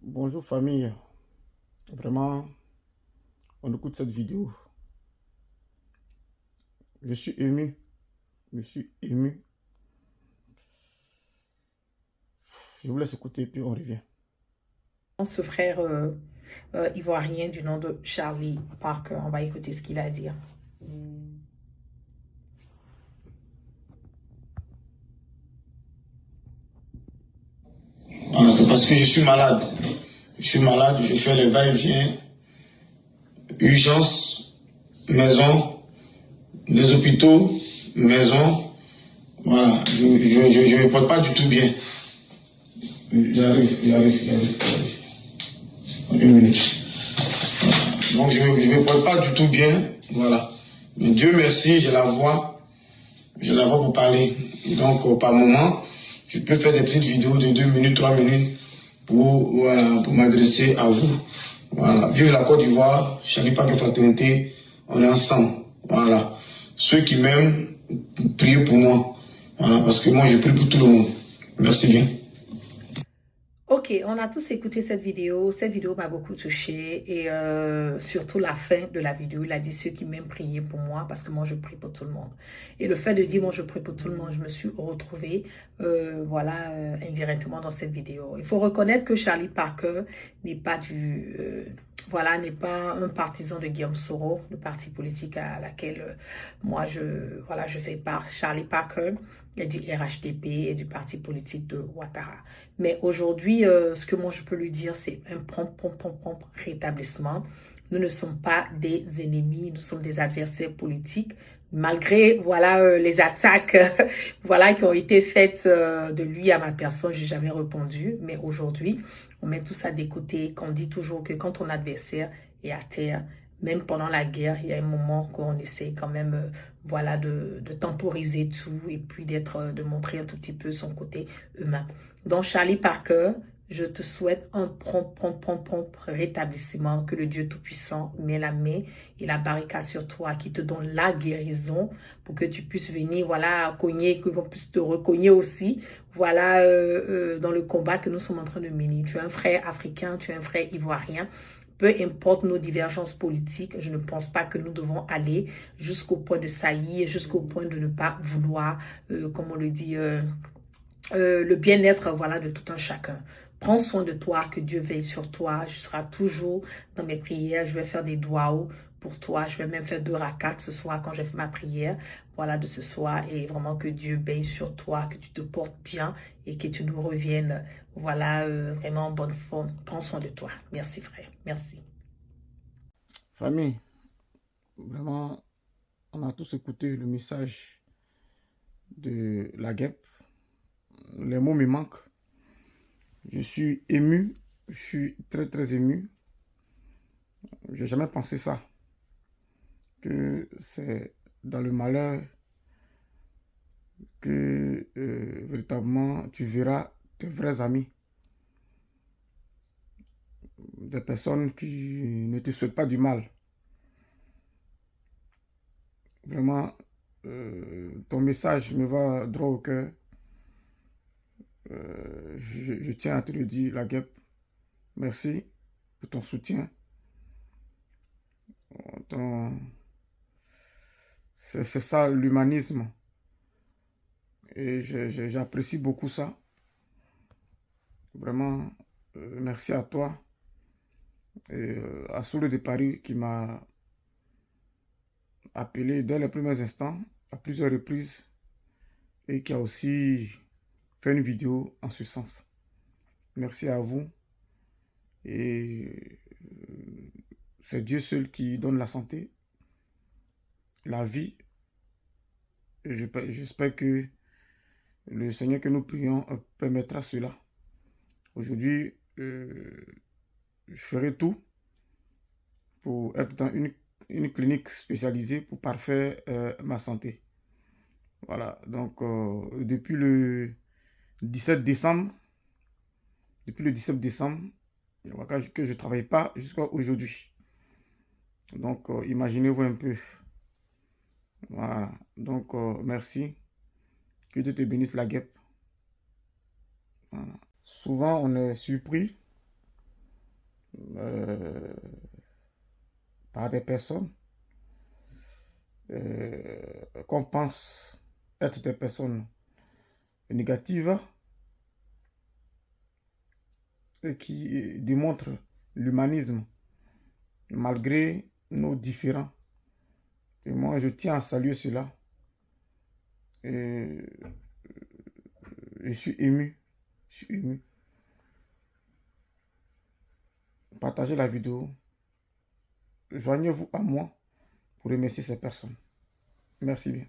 Bonjour famille, vraiment, on écoute cette vidéo. Je suis ému, je suis ému. Je vous laisse écouter puis on revient. Ce frère ivoirien du nom de Charlie Parker. On va écouter ce qu'il a à dire. Voilà, c'est parce que je suis malade. Je suis malade, je fais les va-et-vient, urgence, maison, les hôpitaux, maison. Voilà, je ne me porte pas du tout bien. J'arrive. Une minute. Donc je ne me porte pas du tout bien. Voilà. Mais Dieu merci, j'ai la voix. J'ai la voix pour parler. Donc par moment, je peux faire des petites vidéos de 2 minutes, 3 minutes pour m'adresser à vous. Voilà. Vive la Côte d'Ivoire, Charlie Parker Fraternité, on est ensemble. Voilà. Ceux qui m'aiment, priez pour moi. Voilà, parce que moi je prie pour tout le monde. Merci bien. Ok, on a tous écouté cette vidéo. Cette vidéo m'a beaucoup touchée et surtout la fin de la vidéo, il a dit ceux qui m'aiment prier pour moi parce que moi je prie pour tout le monde. Et le fait de dire moi je prie pour tout le monde, je me suis retrouvée indirectement dans cette vidéo. Il faut reconnaître que Charlie Parker n'est pas n'est pas un partisan de Guillaume Soro, le parti politique à laquelle je fais part. Charlie Parker est du RHDP et du parti politique de Ouattara. Mais aujourd'hui, ce que moi je peux lui dire, c'est un prompt rétablissement. Nous ne sommes pas des ennemis, nous sommes des adversaires politiques. Malgré les attaques qui ont été faites de lui à ma personne, j'ai jamais répondu. Mais aujourd'hui, on met tout ça de côté. Qu'on dit toujours que quand ton adversaire est à terre, même pendant la guerre, il y a un moment qu'on essaie quand même de temporiser tout et puis de montrer un tout petit peu son côté humain. Donc, Charlie Parker, je te souhaite un prompt rétablissement, que le Dieu Tout-Puissant met la main et la barricade sur toi, qui te donne la guérison pour que tu puisses venir, cogner, que l'on puisse te recogner aussi, dans le combat que nous sommes en train de mener. Tu es un frère africain, tu es un frère ivoirien. Peu importe nos divergences politiques, je ne pense pas que nous devons aller jusqu'au point de saillir, jusqu'au point de ne pas vouloir, comme on le dit, le bien-être de tout un chacun. Prends soin de toi, que Dieu veille sur toi. Je serai toujours dans mes prières. Je vais faire des doigts pour toi. Je vais même faire 2 rakats ce soir quand j'ai fait ma prière. De ce soir. Et vraiment que Dieu veille sur toi, que tu te portes bien et que tu nous reviennes, vraiment en bonne forme. Prends soin de toi. Merci frère. Merci. Famille, vraiment, on a tous écouté le message de la guêpe. Les mots me manquent. Je suis ému, je suis très ému. J'ai jamais pensé ça. Que c'est dans le malheur que véritablement tu verras tes vrais amis. Des personnes qui ne te souhaitent pas du mal. Vraiment, ton message me va droit au cœur. Je tiens à te le dire, la guêpe. Merci pour ton soutien. C'est ça l'humanisme. Et j'apprécie beaucoup ça. Vraiment, merci à toi et à Soule de Paris qui m'a appelé dès les premiers instants, à plusieurs reprises, et qui a aussi fait une vidéo en ce sens. Merci à vous. Et c'est Dieu seul qui donne la santé, la vie. Et j'espère que le Seigneur que nous prions permettra cela. Aujourd'hui, je ferai tout pour être dans une clinique spécialisée pour parfaire ma santé. Voilà, donc depuis le 17 décembre, que je ne travaille pas jusqu'à aujourd'hui. Donc, imaginez-vous un peu. Voilà, donc merci. Que Dieu te bénisse la guêpe. Voilà. Souvent, on est surpris par des personnes qu'on pense être des personnes négatives et qui démontrent l'humanisme malgré nos différends. Et moi, je tiens à saluer cela. Et je suis ému. Je suis ému. Partagez la vidéo. Joignez-vous à moi pour remercier ces personnes. Merci bien.